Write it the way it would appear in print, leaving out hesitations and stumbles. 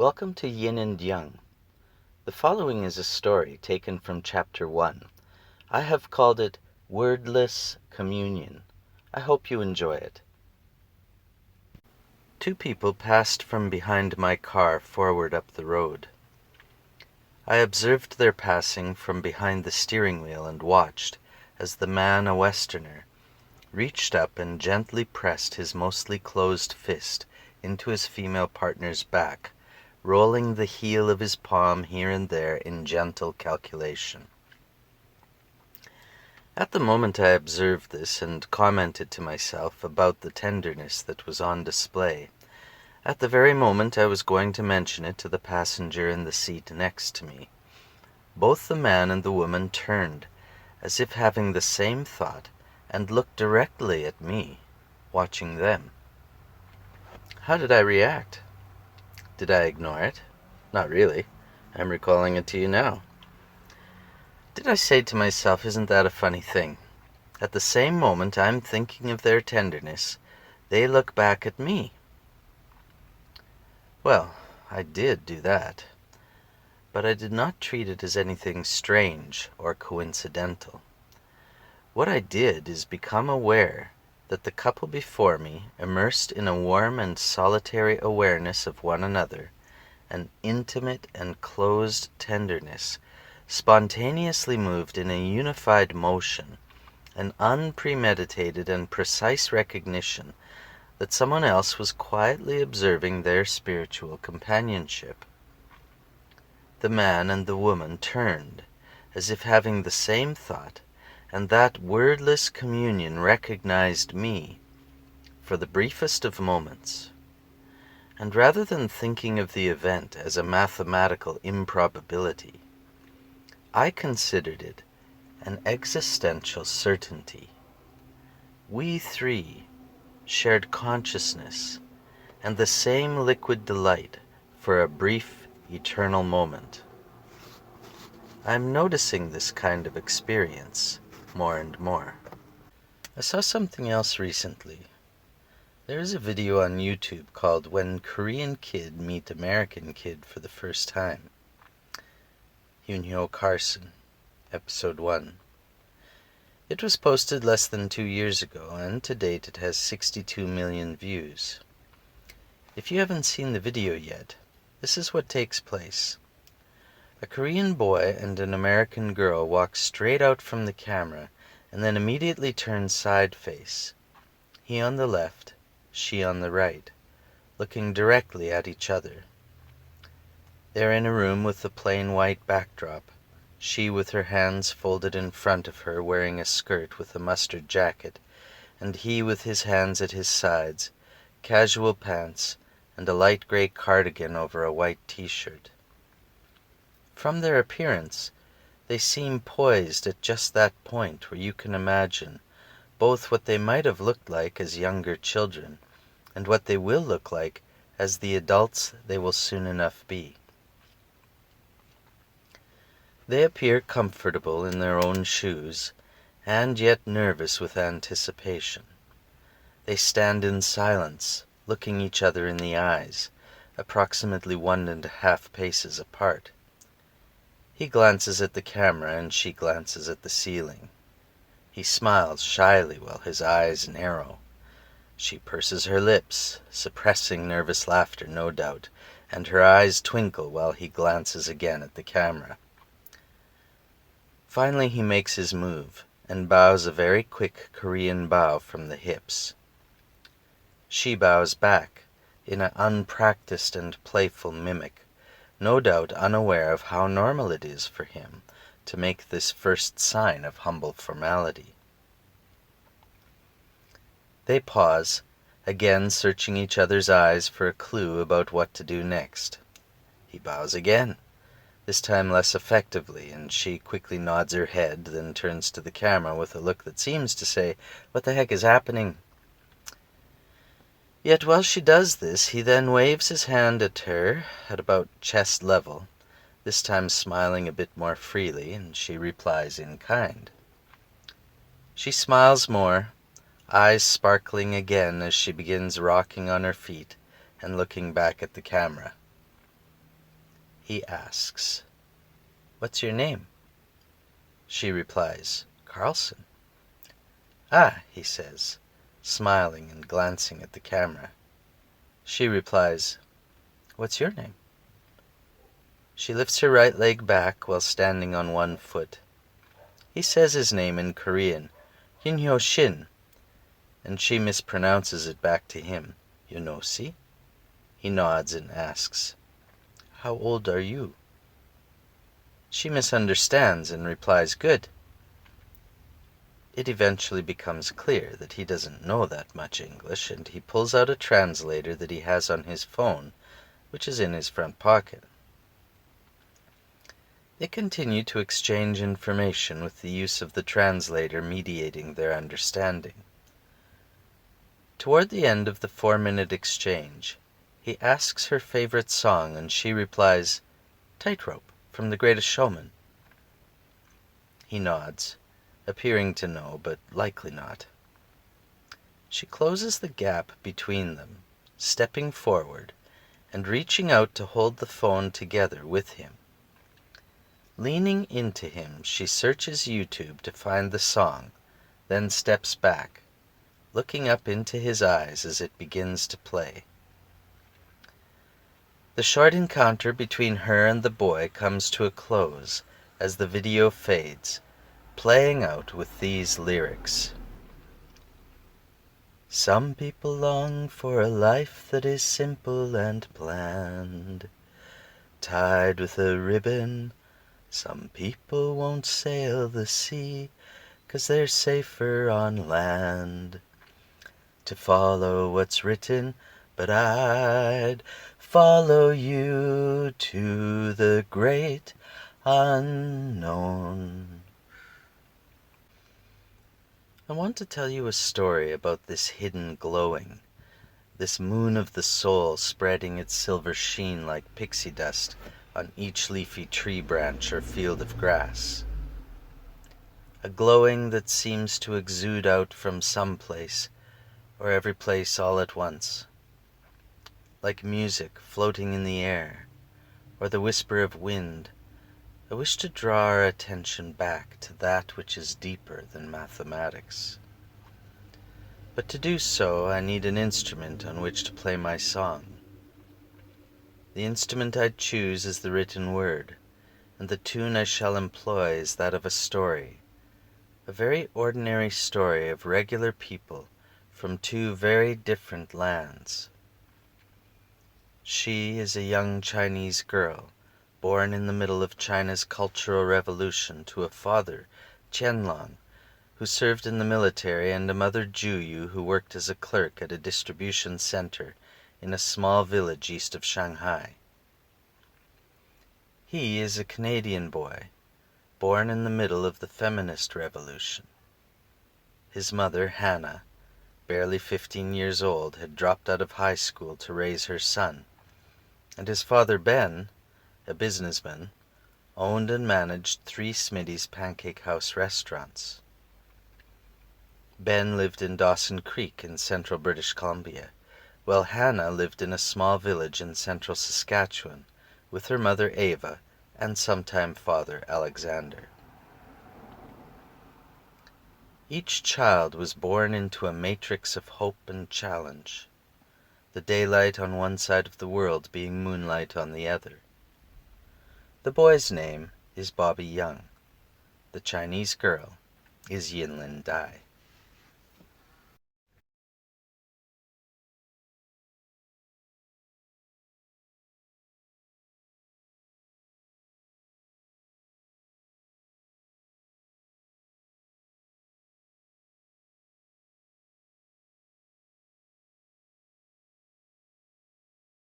Welcome to Yin and Young. The following is a story taken from Chapter 1. I have called it Wordless Communion. I hope you enjoy it. Two people passed from behind my car forward up the road. I observed their passing from behind the steering wheel and watched as the man, a Westerner, reached up and gently pressed his mostly closed fist into his female partner's back, rolling the heel of his palm here and there in gentle calculation. At the moment I observed this and commented to myself about the tenderness that was on display. At the very moment I was going to mention it to the passenger in the seat next to me, both the man and the woman turned, as if having the same thought, and looked directly at me, watching them. How did I react? Did I ignore it? Not really. I'm recalling it to you now. Did I say to myself, isn't that a funny thing? At the same moment I'm thinking of their tenderness, they look back at me. Well, I did do that, but I did not treat it as anything strange or coincidental. What I did is become aware that the couple before me, immersed in a warm and solitary awareness of one another, an intimate and closed tenderness, spontaneously moved in a unified motion, an unpremeditated and precise recognition that someone else was quietly observing their spiritual companionship. The man and the woman turned, as if having the same thought, and that wordless communion recognized me for the briefest of moments. And rather than thinking of the event as a mathematical improbability, I considered it an existential certainty. We three shared consciousness and the same liquid delight for a brief, eternal moment. I'm noticing this kind of experience more and more. I saw something else recently. There is a video on YouTube called When Korean Kid Meet American Kid for the First Time. Yoon-Hyo Carson, Episode 1. It was posted less than 2 years ago, and to date it has 62 million views. If you haven't seen the video yet, this is what takes place. A Korean boy and an American girl walk straight out from the camera and then immediately turn side face, he on the left, she on the right, looking directly at each other. They're in a room with a plain white backdrop, she with her hands folded in front of her wearing a skirt with a mustard jacket, and he with his hands at his sides, casual pants, and a light gray cardigan over a white t-shirt. From their appearance, they seem poised at just that point where you can imagine both what they might have looked like as younger children and what they will look like as the adults they will soon enough be. They appear comfortable in their own shoes and yet nervous with anticipation. They stand in silence, looking each other in the eyes, approximately 1.5 paces apart. He glances at the camera and she glances at the ceiling. He smiles shyly while his eyes narrow. She purses her lips, suppressing nervous laughter, no doubt, and her eyes twinkle while he glances again at the camera. Finally he makes his move and bows a very quick Korean bow from the hips. She bows back in an unpracticed and playful mimic, no doubt unaware of how normal it is for him to make this first sign of humble formality. They pause, again searching each other's eyes for a clue about what to do next. He bows again, this time less effectively, and she quickly nods her head, then turns to the camera with a look that seems to say, "What the heck is happening?" Yet while she does this, he then waves his hand at her at about chest level, this time smiling a bit more freely, and she replies in kind. She smiles more, eyes sparkling again as she begins rocking on her feet and looking back at the camera. He asks, "What's your name?" She replies, "Carlson." "Ah," he says, smiling and glancing at the camera. She replies, "What's your name?" She lifts her right leg back while standing on one foot. He says his name in Korean, Yin Shin, and she mispronounces it back to him, Yonosi. He nods and asks, "How old are you?" She misunderstands and replies, "Good." It eventually becomes clear that he doesn't know that much English, and he pulls out a translator that he has on his phone, which is in his front pocket. They continue to exchange information with the use of the translator mediating their understanding. Toward the end of the 4-minute exchange, he asks her favorite song, and she replies, "Tightrope, from The Greatest Showman." He nods, appearing to know, but likely not. She closes the gap between them, stepping forward and reaching out to hold the phone together with him. Leaning into him, she searches YouTube to find the song, then steps back, looking up into his eyes as it begins to play. The short encounter between her and the boy comes to a close as the video fades, playing out with these lyrics. "Some people long for a life that is simple and planned, tied with a ribbon. Some people won't sail the sea, 'cause they're safer on land. To follow what's written, but I'd follow you to the great unknown." I want to tell you a story about this hidden glowing, this moon of the soul spreading its silver sheen like pixie dust on each leafy tree branch or field of grass. A glowing that seems to exude out from some place, or every place all at once. Like music floating in the air, or the whisper of wind, I wish to draw our attention back to that which is deeper than mathematics. But to do so, I need an instrument on which to play my song. The instrument I choose is the written word, and the tune I shall employ is that of a story, a very ordinary story of regular people from two very different lands. She is a young Chinese girl, born in the middle of China's Cultural Revolution to a father, Qianlong, who served in the military, and a mother, Juyu, who worked as a clerk at a distribution center in a small village east of Shanghai. He is a Canadian boy, born in the middle of the feminist revolution. His mother, Hannah, barely 15 years old, had dropped out of high school to raise her son, and his father, Ben, a businessman, owned and managed 3 Smitty's Pancake House restaurants. Ben lived in Dawson Creek in central British Columbia, while Hannah lived in a small village in central Saskatchewan with her mother Ava and sometime father Alexander. Each child was born into a matrix of hope and challenge, the daylight on one side of the world being moonlight on the other. The boy's name is Bobby Young. The Chinese girl is Yinlin Dai.